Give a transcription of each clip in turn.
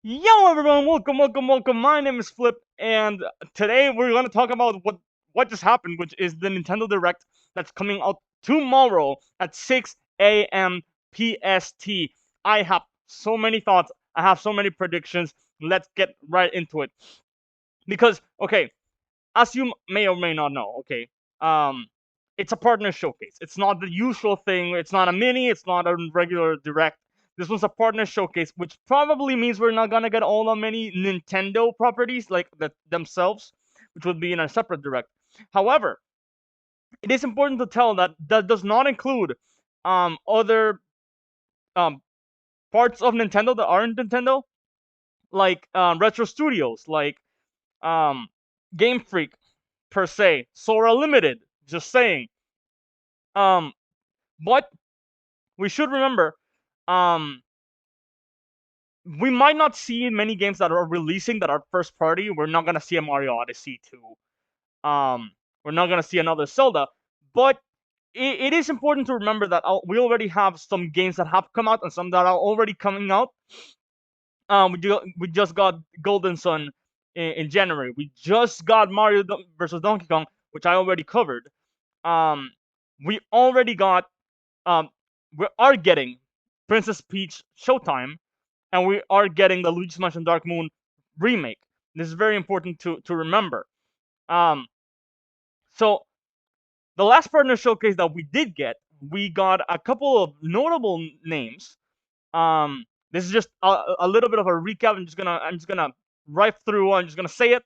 Yo, everyone! Welcome. My name is Flip, and today we're gonna talk about what just happened, which is the Nintendo Direct that's coming out tomorrow at 6 a.m. PST. I have so many thoughts. I have so many predictions. Let's get right into it. Because okay, as you may or may not know, okay, um, it's a partner showcase. It's not the usual thing. It's not a mini. It's not a regular direct. This was a partner showcase, which probably means we're not gonna get all the many Nintendo properties like themselves, which would be in a separate direct. However, it is important to tell that that does not include other um parts of Nintendo that aren't Nintendo, like Retro Studios, like um Game Freak per se, Sora Limited. Just saying. Um, but we should remember, um, we might not see many games that are releasing that are first party. We're not gonna see a Mario Odyssey 2. We're not gonna see another Zelda, but it is important to remember that we already have some games that have come out and some that are already coming out. We just got Golden Sun in January. We just got Mario versus Donkey Kong, which I already covered. Um, we already got we are getting Princess Peach Showtime, and we are getting the Luigi's Mansion Dark Moon remake. This is very important to remember. Um, so the last partner showcase that we did get, we got a couple of notable names. This is just a little bit of a recap. I'm just gonna ripe through. I'm just gonna say it.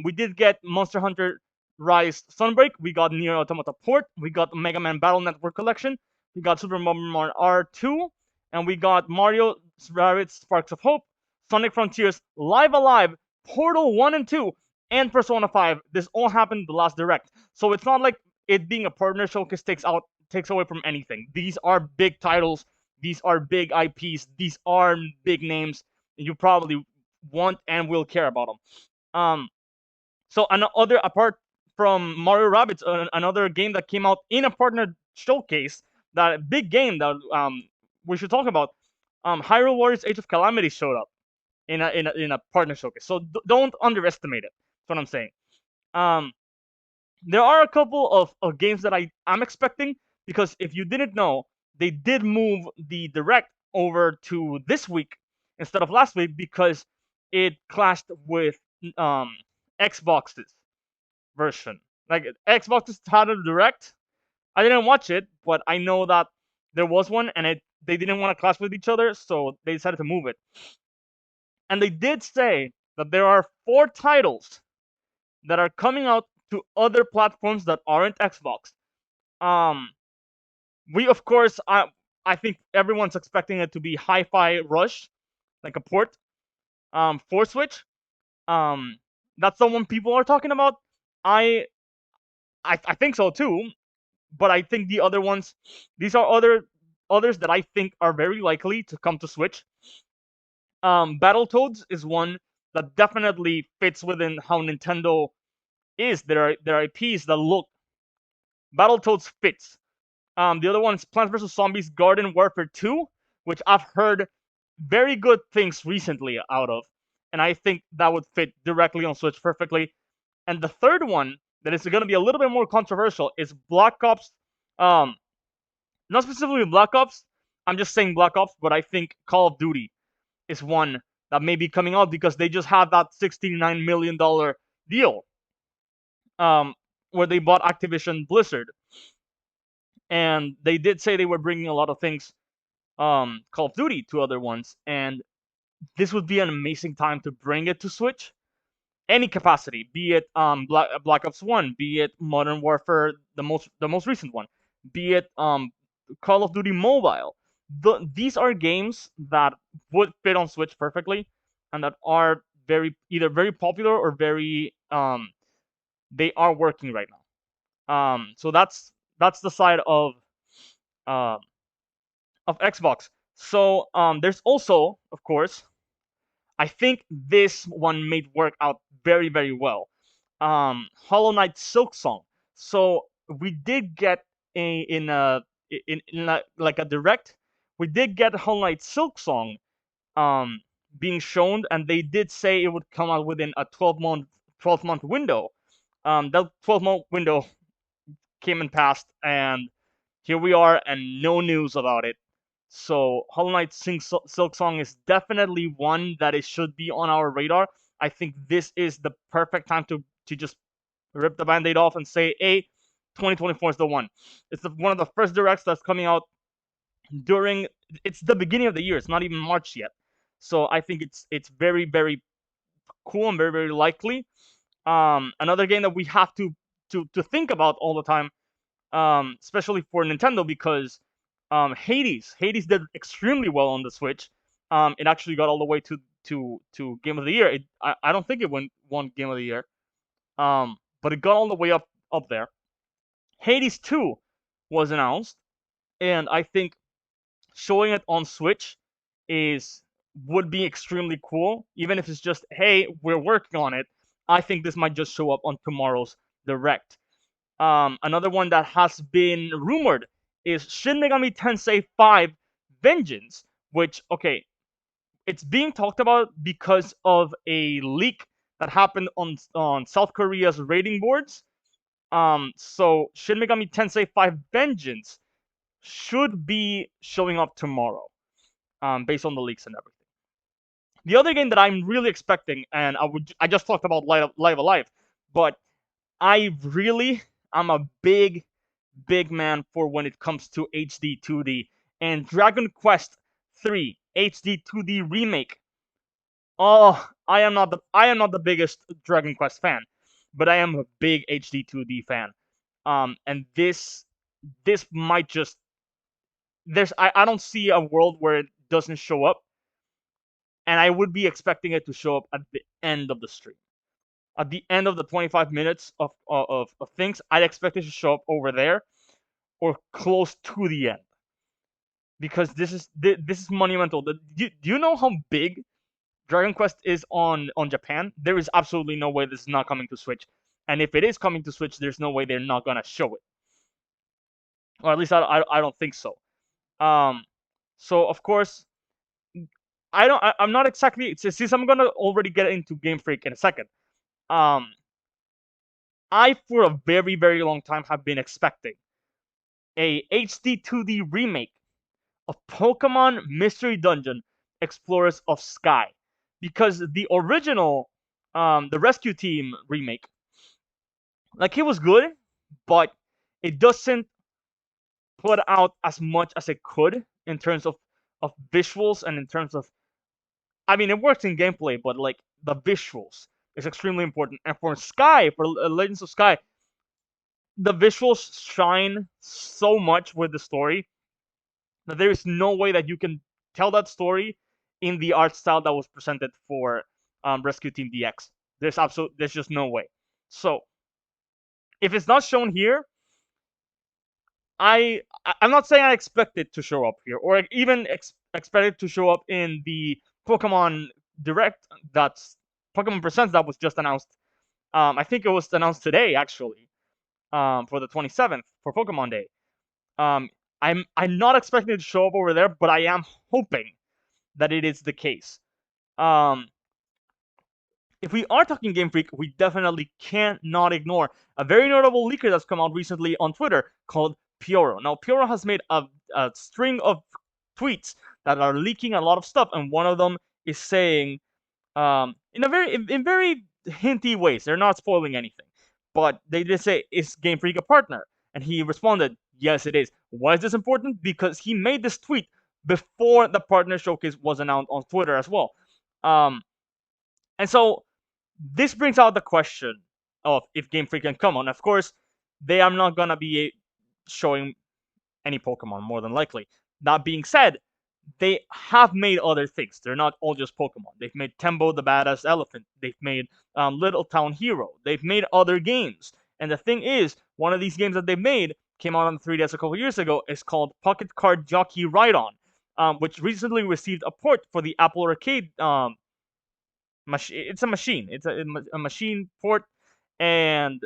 We did get Monster Hunter Rise Sunbreak. We got Nier Automata Port. We got Mega Man Battle Network Collection. We got Super Mario R2, and we got Mario Rabbids Sparks of Hope, Sonic Frontiers Live Alive, Portal 1 and 2, and Persona 5. This all happened the last direct. So it's not like it being a partner showcase takes away from anything. These are big titles. These are big IPs. These are big names. You probably want and will care about them. Um, so another apart from Mario Rabbids, another game that came out in a partner showcase, that big game that we should talk about. Hyrule Warriors: Age of Calamity showed up in a partner showcase. So don't underestimate it. That's what I'm saying. Um, there are a couple of games that I'm expecting, because if you didn't know, they did move the direct over to this week instead of last week because it clashed with um Xbox's version. Like Xbox had a direct. I didn't watch it, but I know that there was one, and they didn't want to clash with each other, so they decided to move it. And they did say that there are 4 titles that are coming out to other platforms that aren't Xbox. Um, we of course, I think everyone's expecting it to be Hi-Fi Rush, like a port, for Switch. Um, that's the one people are talking about. I I think so too, but I think the other ones, these are others that I think are very likely to come to Switch. Battletoads is one that definitely fits within how Nintendo is. There are IPs that look. Battletoads fits. The other one is Plants vs Zombies Garden Warfare 2, which I've heard very good things recently out of, and I think that would fit directly on Switch perfectly. And the third one that is going to be a little bit more controversial is Black Ops. Um, Not specifically Black Ops. I'm just saying Black Ops, but I think Call of Duty is one that may be coming out because they just had that $69 million deal, um, where they bought Activision Blizzard, and they did say they were bringing a lot of things, Call of Duty to other ones, and this would be an amazing time to bring it to Switch. Any capacity, be it Black Ops One, be it Modern Warfare, the most recent one, be it Call of Duty Mobile. These are games that would fit on Switch perfectly, and that are either very popular or very they are working right now. So that's the side uh, of Xbox. So there's also, of course, I think this one made work out very well. Hollow Knight Silk Song. So we did get in like a direct. We did get Hollow Knight Silk Song, um, being shown, and they did say it would come out within a 12-month window. That 12-month window came and passed, and here we are, and no news about it. So Hollow Knight Silk Song is definitely one that it should be on our radar. I think this is the perfect time to just rip the band-aid off and say, hey, 2024 is the one. It's one of the first directs that's coming out during. It's the beginning of the year. It's not even March yet. So I think it's very, very cool and very, very likely. Another game that we have to think about all the time, especially for Nintendo, because Hades did extremely well on the Switch. It actually got all the way to Game of the Year. I don't think it won Game of the Year. But it got all the way up there. Hades 2 was announced, and I think showing it on Switch would be extremely cool, even if it's just, hey, we're working on it. I think this might just show up on tomorrow's Direct. Another one that has been rumored is Shin Megami Tensei 5 Vengeance, which, okay, it's being talked about because of a leak that happened on South Korea's rating boards. So Shin Megami Tensei 5 Vengeance should be showing up tomorrow, based on the leaks and everything. The other game that I'm really expecting, and I just talked about Live Alive, but I'm a big man for when it comes to HD 2D, and Dragon Quest 3 HD 2D remake. Oh, I am not the biggest Dragon Quest fan, but I am a big HD 2D fan. And this might just I don't see a world where it doesn't show up, and I would be expecting it to show up at the end of the stream. At the end of the 25 minutes of things, I'd expect it to show up over there or close to the end, because this is monumental. Do you know how big Dragon Quest is on Japan? There is absolutely no way this is not coming to Switch, and if it is coming to Switch, there's no way they're not gonna show it, or at least I don't think so. So of course, I'm not exactly, since I'm gonna already get into Game Freak in a second. I for a very, very long time have been expecting a HD 2D remake of Pokemon Mystery Dungeon Explorers of Sky, because the original, the Rescue Team remake, like, it was good, but it doesn't put out as much as it could in terms of visuals, and in terms of, I mean, it works in gameplay, but like the visuals is extremely important. And for Sky, for Legends of Sky, the visuals shine so much with the story that there is no way that you can tell that story in the art style that was presented for Rescue Team DX. There's just no way. So if it's not shown here, I'm not saying I expect it to show up here, or even expect it to show up in the Pokemon Direct that's Pokemon Presents that was just announced. I think it was announced today, actually, for the 27th, for Pokemon Day. I'm not expecting it to show up over there, but I am hoping that it is the case. If we are talking Game Freak, we definitely can't not ignore a very notable leaker that's come out recently on Twitter called Pyoro. Now, Pyoro has made a string of tweets that are leaking a lot of stuff, and one of them is saying, in very hinty ways, they're not spoiling anything, but they did say, is Game Freak a partner? And he responded, yes, it is. Why is this important? Because he made this tweet before the partner showcase was announced on Twitter as well. And so this brings out the question of if Game Freak can come on. Of course, they are not gonna be showing any Pokemon, more than likely. That being said, they have made other things. They're not all just Pokemon. They've made Tembo the Badass Elephant. They've made Little Town Hero. They've made other games. And the thing is, one of these games that they've made came out on the 3DS a couple years ago. Is called Pocket Card Jockey Ride-On, which recently received a port for the Apple Arcade machine. It's a machine. It's a machine port, and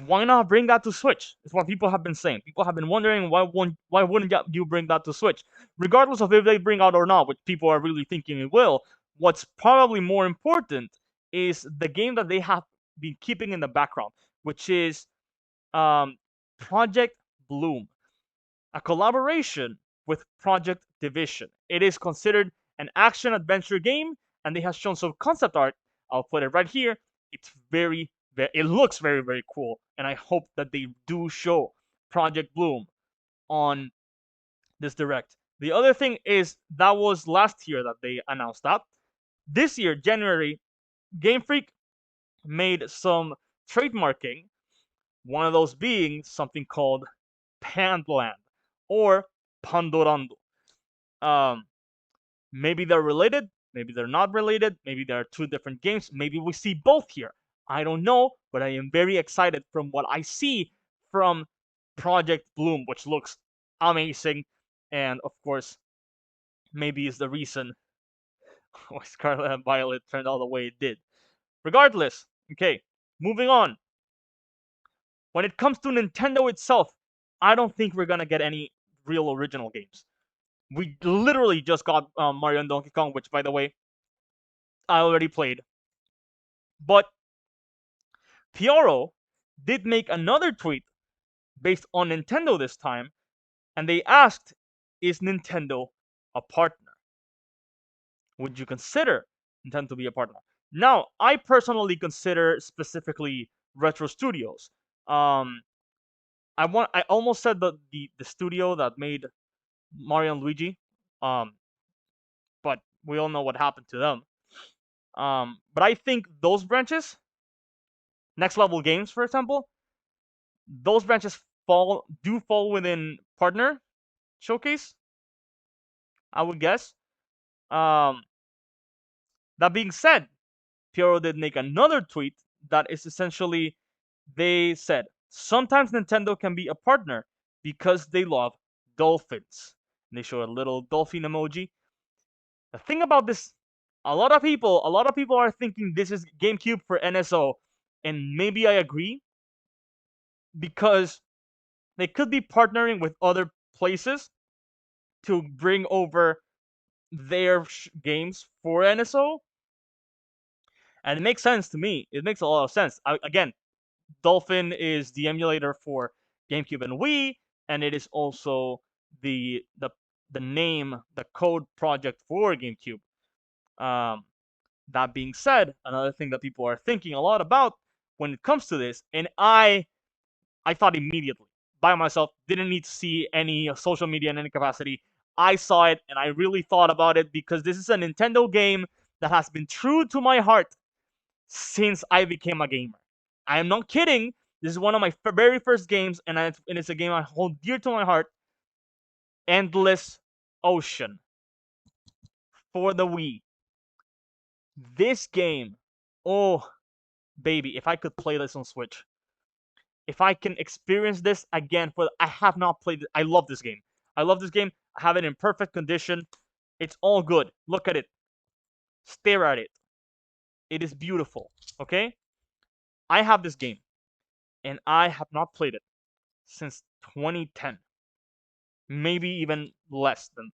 Why not bring that to Switch? Is what people have been saying. People have been wondering why wouldn't you bring that to Switch, regardless of if they bring out or not, which people are really thinking it will. What's probably more important is the game that they have been keeping in the background, which is um, Project Bloom, a collaboration with Project Division. It is considered an action adventure game, and they have shown some concept art. I'll put it right here. It's it looks very cool, and I hope that they do show Project Bloom on this direct. The other thing is that was last year that they announced that. This year, January, Game Freak made some trademarking. One of those being something called Pandland or Pandorando. Um, Maybe they're related, maybe they're not related, maybe there are two different games, maybe we see both here. I don't know, but I am very excited from what I see from Project Bloom, which looks amazing, and of course, maybe is the reason why Scarlet and Violet turned out the way it did. Regardless, okay, moving on. When it comes to Nintendo itself, I don't think we're gonna get any real original games. We literally just got Mario and Donkey Kong, which, by the way, I already played. But Pioro did make another tweet based on Nintendo this time, and they asked, is Nintendo a partner? Would you consider Nintendo to be a partner? Now, I personally consider specifically Retro Studios. Um, I almost said the studio that made Mario and Luigi, um, but we all know what happened to them. But I think those branches, Next Level Games, for example, those branches fall within partner showcase, I would guess. Um, that being said, Piero did make another tweet that is essentially they said sometimes Nintendo can be a partner because they love dolphins. And they show a little dolphin emoji. The thing about this, a lot of people are thinking this is GameCube for NSO, and maybe I agree because they could be partnering with other places to bring over their games for NSO, and it makes sense to me. It makes a lot of sense. Again, Dolphin is the emulator for GameCube and Wii, and it is also the the the name, the code project for GameCube. Um, that being said, another thing that people are thinking a lot about when it comes to this, and I thought immediately by myself, didn't need to see any social media in any capacity. I saw it and I really thought about it because this is a Nintendo game that has been true to my heart since I became a gamer. I am not kidding. This is one of my very first games, and it's a game I hold dear to my heart. Endless Ocean for the Wii. This game, oh baby, if I could play this on Switch, if I can experience this again, for I have not played it. I love this game. I love this game. I have it in perfect condition. It's all good. Look at it. Stare at it. It is beautiful. Okay? I have this game and I have not played it since 2010. Maybe even less than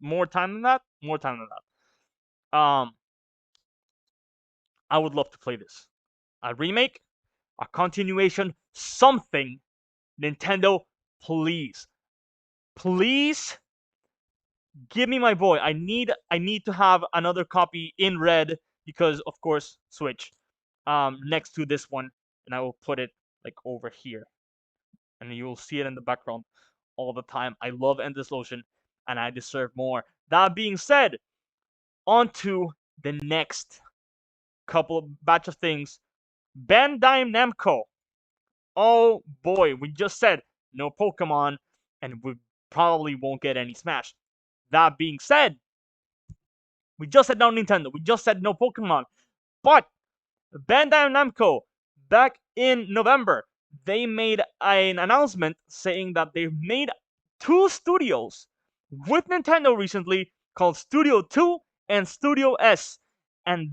more time than that. More time than that. I would love to play this. A remake, a continuation, something. Nintendo, please. Please give me my boy. I need to have another copy in red because of course Switch. Next to this one, and I will put it like over here. And you will see it in the background all the time. I love Endless Ocean and I deserve more. That being said, on to the next couple of batch of things. Bandai Namco. Oh boy, we just said no Pokemon and we probably won't get any Smash. That being said, we just said no Nintendo. We just said no Pokemon. But Bandai Namco, back in November, they made an announcement saying that they've made two studios with Nintendo recently called Studio 2 and Studio S. And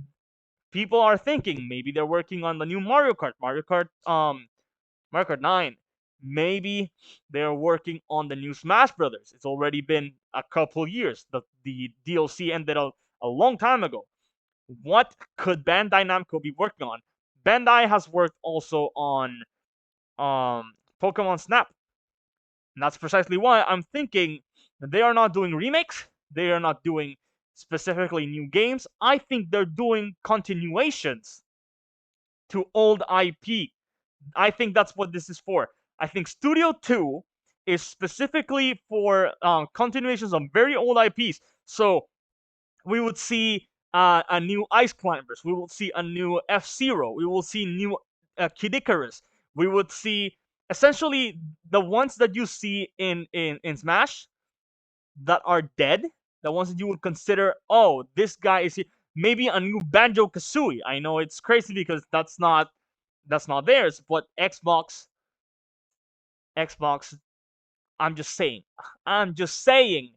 People are thinking maybe they're working on the new Mario Kart 9. Maybe they're working on the new Smash Brothers. It's already been a couple years. The DLC ended a long time ago. What could Bandai Namco be working on? Bandai has worked also on Pokemon Snap. And that's precisely why I'm thinking they are not doing remakes. They are not doing specifically new games. I think they're doing continuations to old IP. I think that's what this is for. I think Studio 2 is specifically for continuations of very old IPs. So we would see a new Ice Climbers. We will see a new F Zero. We will see new Kid Icarus. We would see essentially the ones that you see in Smash that are dead. The ones that you would consider, oh, this guy is here. Maybe a new Banjo Kazooie. I know it's crazy because that's not theirs, but Xbox. I'm just saying. I'm just saying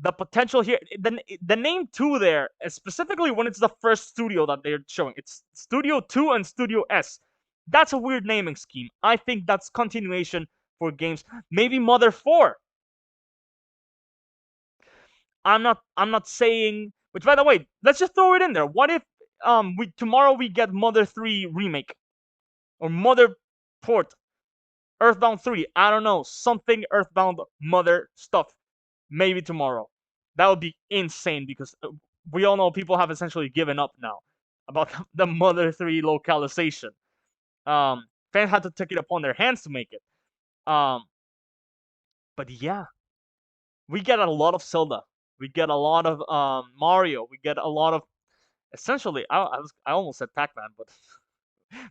the potential here. The name 2 there, specifically when it's the first studio that they're showing. It's Studio 2 and Studio S. That's a weird naming scheme. I think that's continuation for games. Maybe Mother 4. I'm not saying, which by the way, let's just throw it in there. What if we tomorrow we get Mother 3 remake or Mother port, Earthbound 3, I don't know, something Earthbound Mother stuff. Maybe tomorrow. That would be insane because we all know people have essentially given up now about the Mother 3 localization. Fans had to take it upon their hands to make it. Um, but yeah, we get a lot of Zelda. We get a lot of Mario. We get a lot of essentially. I almost said Pac-Man, but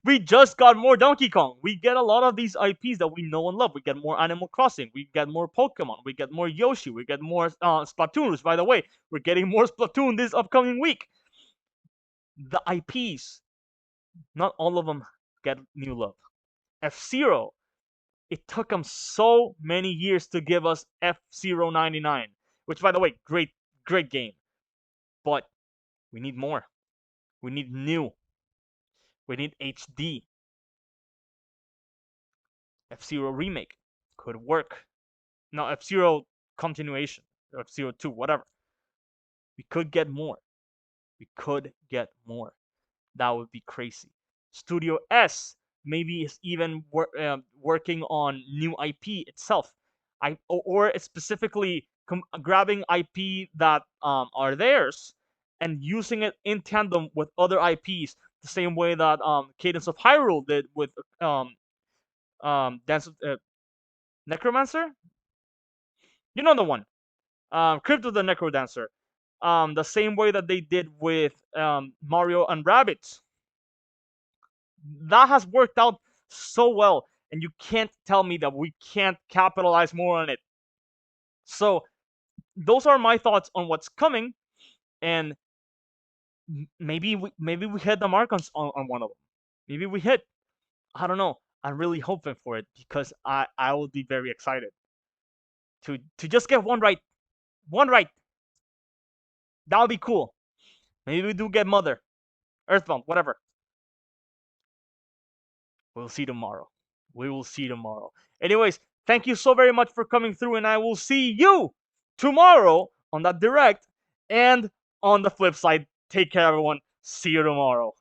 we just got more Donkey Kong. We get a lot of these IPs that we know and love. We get more Animal Crossing. We get more Pokemon. We get more Yoshi. We get more Splatoon. Which, by the way, we're getting more Splatoon this upcoming week. The IPs, not all of them get new love. F Zero. It took them so many years to give us F-Zero 99, which, by the way, great game. But we need more. We need new. We need HD. F-Zero remake could work. No, F-Zero continuation, F-Zero 2, whatever. We could get more. We could get more. That would be crazy. Studio S maybe is even working on new IP itself. Or specifically grabbing IP that are theirs and using it in tandem with other IPs, the same way that Cadence of Hyrule did with Dance Necromancer. You know the one. Crypto the Necrodancer. The same way that they did with Mario and Rabbids. That has worked out so well, and you can't tell me that we can't capitalize more on it. So those are my thoughts on what's coming, and maybe we hit the mark on one of them. Maybe we hit. I don't know. I'm really hoping for it because I will be very excited to just get one right. One right. That would be cool. Maybe we do get Mother, Earthbound, whatever. We'll see tomorrow. We will see tomorrow. Anyways, thank you so very much for coming through, and I will see you tomorrow on that direct. And on the flip side, take care, everyone. See you tomorrow.